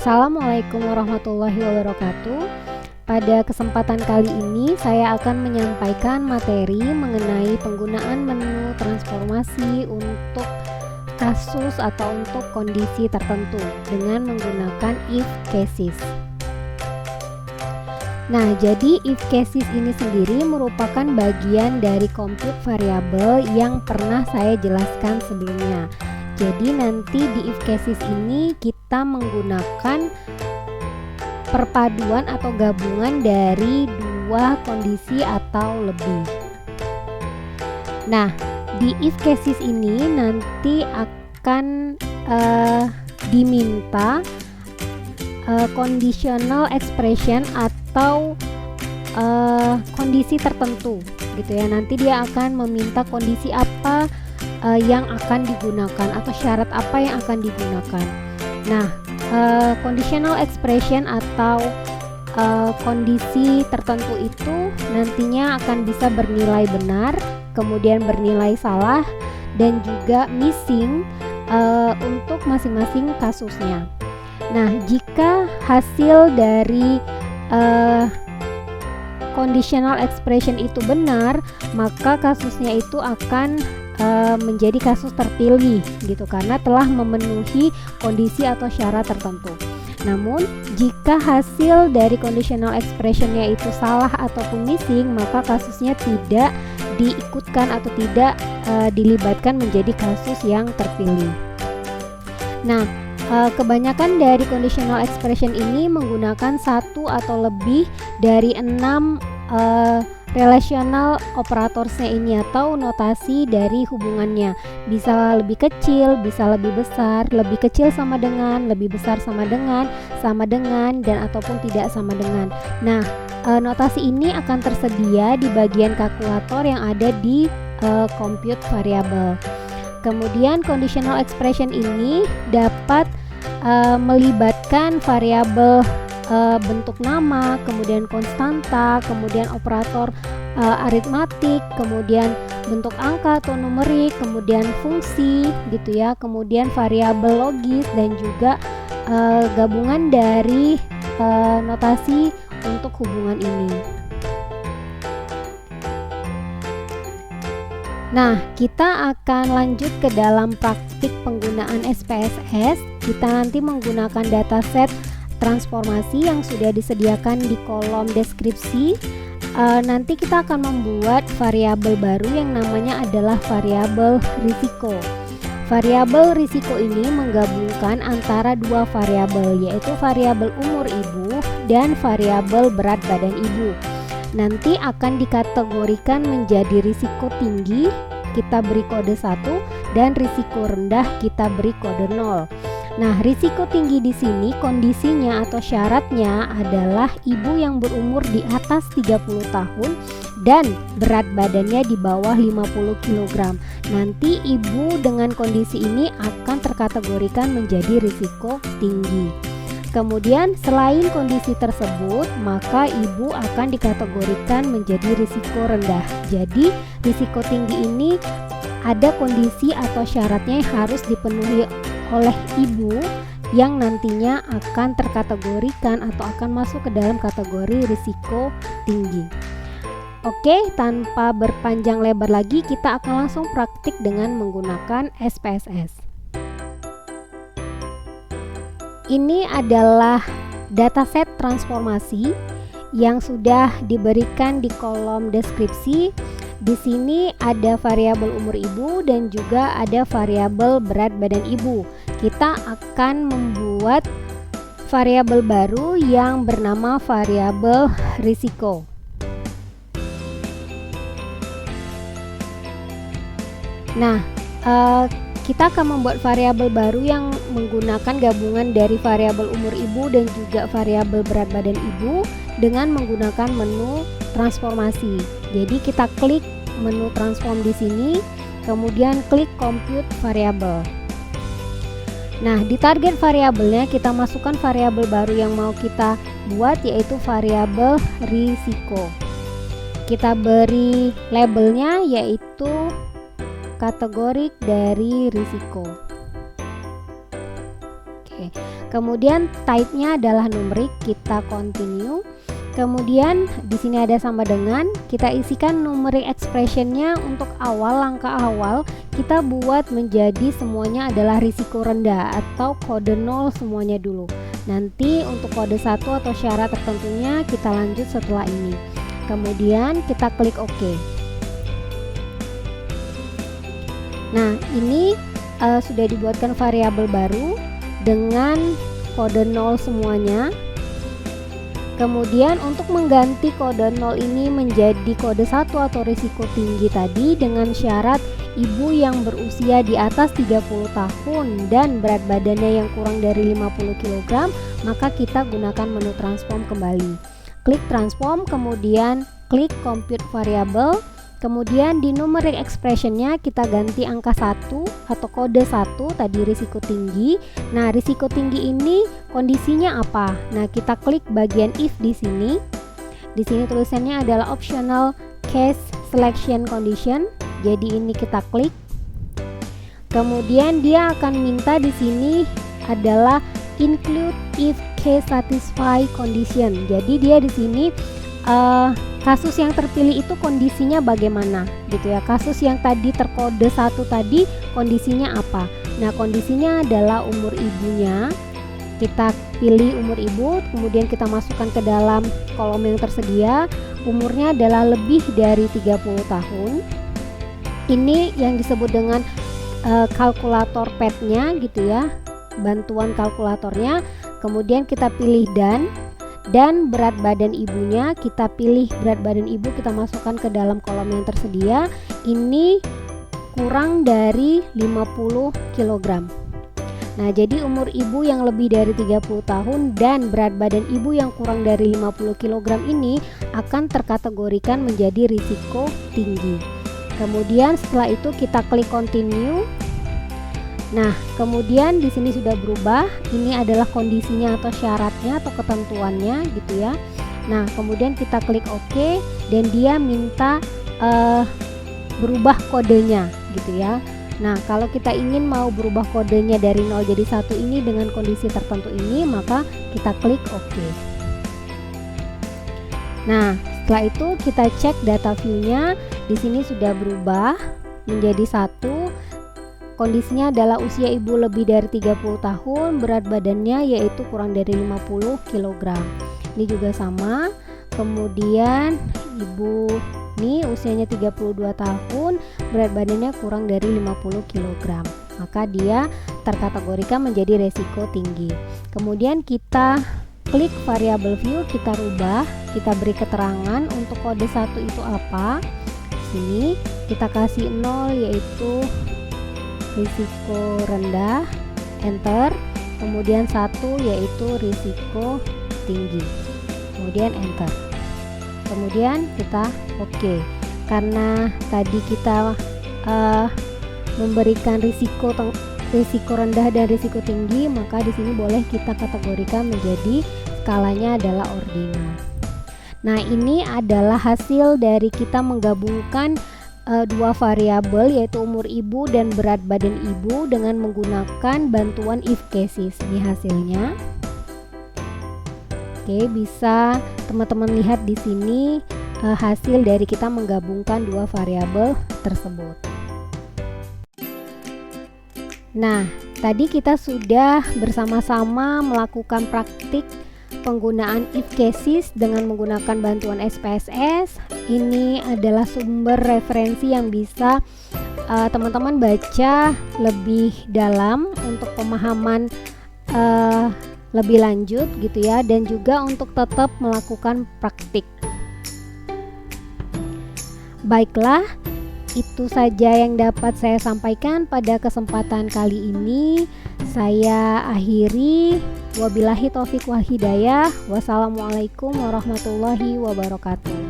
Assalamualaikum warahmatullahi wabarakatuh. Pada kesempatan kali ini saya akan menyampaikan materi mengenai penggunaan menu transformasi untuk kasus atau untuk kondisi tertentu dengan menggunakan if cases. Nah, jadi if cases ini sendiri merupakan bagian dari compute variabel yang pernah saya jelaskan sebelumnya. Jadi nanti di if cases ini kita menggunakan perpaduan atau gabungan dari dua kondisi atau lebih. Nah, di if cases ini nanti akan diminta conditional expression atau kondisi tertentu gitu ya. Nanti dia akan meminta kondisi apa yang akan digunakan atau syarat apa yang akan digunakan. Nah, conditional expression atau kondisi tertentu itu nantinya akan bisa bernilai benar, kemudian bernilai salah, dan juga missing untuk masing-masing kasusnya. Nah, jika hasil dari conditional expression itu benar, maka kasusnya itu akan menjadi kasus terpilih gitu karena telah memenuhi kondisi atau syarat tertentu. Namun jika hasil dari conditional expressionnya itu salah ataupun missing, maka kasusnya tidak diikutkan atau tidak dilibatkan menjadi kasus yang terpilih. Nah, kebanyakan dari conditional expression ini menggunakan satu atau lebih dari 6 relational operatorsnya ini atau notasi dari hubungannya. Bisa lebih kecil, bisa lebih besar, lebih kecil sama dengan, lebih besar sama dengan, dan ataupun tidak sama dengan. Nah, notasi ini akan tersedia di bagian kalkulator yang ada di compute variable. Kemudian conditional expression ini dapat melibatkan variabel bentuk nama, kemudian konstanta, kemudian operator aritmatik, kemudian bentuk angka atau numerik, kemudian fungsi gitu ya, kemudian variabel logis dan juga gabungan dari notasi untuk hubungan ini. Nah, kita akan lanjut ke dalam praktik penggunaan SPSS. Kita nanti menggunakan dataset transformasi yang sudah disediakan di kolom deskripsi. Nanti kita akan membuat variabel baru yang namanya adalah variabel risiko. Variabel risiko ini menggabungkan antara dua variabel, yaitu variabel umur ibu dan variabel berat badan ibu. Nanti akan dikategorikan menjadi risiko tinggi, kita beri kode 1, dan risiko rendah kita beri kode 0. Nah, risiko tinggi di sini kondisinya atau syaratnya adalah ibu yang berumur di atas 30 tahun dan berat badannya di bawah 50 kg. Nanti ibu dengan kondisi ini akan terkategorikan menjadi risiko tinggi. Kemudian selain kondisi tersebut, maka ibu akan dikategorikan menjadi risiko rendah. Jadi, risiko tinggi ini ada kondisi atau syaratnya yang harus dipenuhi oleh ibu yang nantinya akan terkategorikan atau akan masuk ke dalam kategori risiko tinggi. Oke, tanpa berpanjang lebar lagi, kita akan langsung praktik dengan menggunakan SPSS. Ini adalah dataset transformasi yang sudah diberikan di kolom deskripsi. Di sini ada variabel umur ibu dan juga ada variabel berat badan ibu. Kita akan membuat variabel baru yang bernama variabel risiko. Nah, kita akan membuat variabel baru yang menggunakan gabungan dari variabel umur ibu dan juga variabel berat badan ibu dengan menggunakan menu transformasi. Jadi kita klik menu transform di sini, kemudian klik compute variable. Nah, di target variabelnya kita masukkan variabel baru yang mau kita buat, yaitu variabel risiko. Kita beri labelnya yaitu kategorik dari risiko. Oke. Oke. Kemudian type-nya adalah numerik, kita continue. Kemudian di sini ada sama dengan, kita isikan numeric expression-nya untuk langkah awal kita buat menjadi semuanya adalah risiko rendah atau kode 0 semuanya dulu. Nanti untuk kode 1 atau syarat tertentunya kita lanjut setelah ini. Kemudian kita klik OK. Nah, ini sudah dibuatkan variabel baru dengan kode 0 semuanya. Kemudian untuk mengganti kode 0 ini menjadi kode 1 atau risiko tinggi tadi dengan syarat ibu yang berusia di atas 30 tahun dan berat badannya yang kurang dari 50 kg, maka kita gunakan menu transform kembali. Klik transform, kemudian klik compute variable. Kemudian di numeric expression-nya kita ganti angka 1 atau kode 1 tadi risiko tinggi. Nah, risiko tinggi ini kondisinya apa? Nah, kita klik bagian if di sini. Di sini tulisannya adalah optional case selection condition. Jadi ini kita klik. Kemudian dia akan minta di sini adalah include if case satisfy condition. Jadi dia di sini kasus yang terpilih itu kondisinya bagaimana gitu ya. Kasus yang tadi terkode 1 tadi kondisinya apa? Nah, kondisinya adalah umur ibunya. Kita pilih umur ibu, kemudian kita masukkan ke dalam kolom yang tersedia. Umurnya adalah lebih dari 30 tahun. Ini yang disebut dengan kalkulator pad-nya gitu ya, bantuan kalkulatornya. Kemudian kita pilih dan berat badan ibunya, kita pilih berat badan ibu, kita masukkan ke dalam kolom yang tersedia. Ini kurang dari 50 kg. Nah, jadi umur ibu yang lebih dari 30 tahun dan berat badan ibu yang kurang dari 50 kg ini akan terkategorikan menjadi risiko tinggi. Kemudian setelah itu kita klik continue. Nah, kemudian di sini sudah berubah. Ini adalah kondisinya atau syaratnya atau ketentuannya gitu ya. Nah, kemudian kita klik OK dan dia minta berubah kodenya gitu ya. Nah, kalau kita ingin mau berubah kodenya dari 0 jadi 1 ini dengan kondisi tertentu ini, maka kita klik OK. Nah, setelah itu kita cek data view-nya. Di sini sudah berubah menjadi 1. Kondisinya adalah usia ibu lebih dari 30 tahun, berat badannya yaitu kurang dari 50 kg. Ini juga sama. Kemudian ibu ini usianya 32 tahun, berat badannya kurang dari 50 kg. Maka dia terkategorikan menjadi resiko tinggi. Kemudian kita klik variable view, kita rubah, kita beri keterangan untuk kode 1 itu apa. Sini kita kasih 0 yaitu risiko rendah, enter. Kemudian 1 yaitu risiko tinggi, kemudian enter. Kemudian kita OK. Karena tadi kita memberikan risiko rendah dan risiko tinggi, maka di sini boleh kita kategorikan menjadi skalanya adalah ordinal. Nah, ini adalah hasil dari kita menggabungkan dua variabel yaitu umur ibu dan berat badan ibu dengan menggunakan bantuan if cases. Ini hasilnya. Oke, bisa teman-teman lihat di sini hasil dari kita menggabungkan dua variabel tersebut. Nah, tadi kita sudah bersama-sama melakukan praktik penggunaan if cases dengan menggunakan bantuan SPSS. Ini adalah sumber referensi yang bisa teman-teman baca lebih dalam untuk pemahaman lebih lanjut gitu ya, dan juga untuk tetap melakukan praktik. Baiklah, itu saja yang dapat saya sampaikan pada kesempatan kali ini. Saya akhiri. Wabillahi taufiq wal hidayah. Wassalamualaikum warahmatullahi wabarakatuh.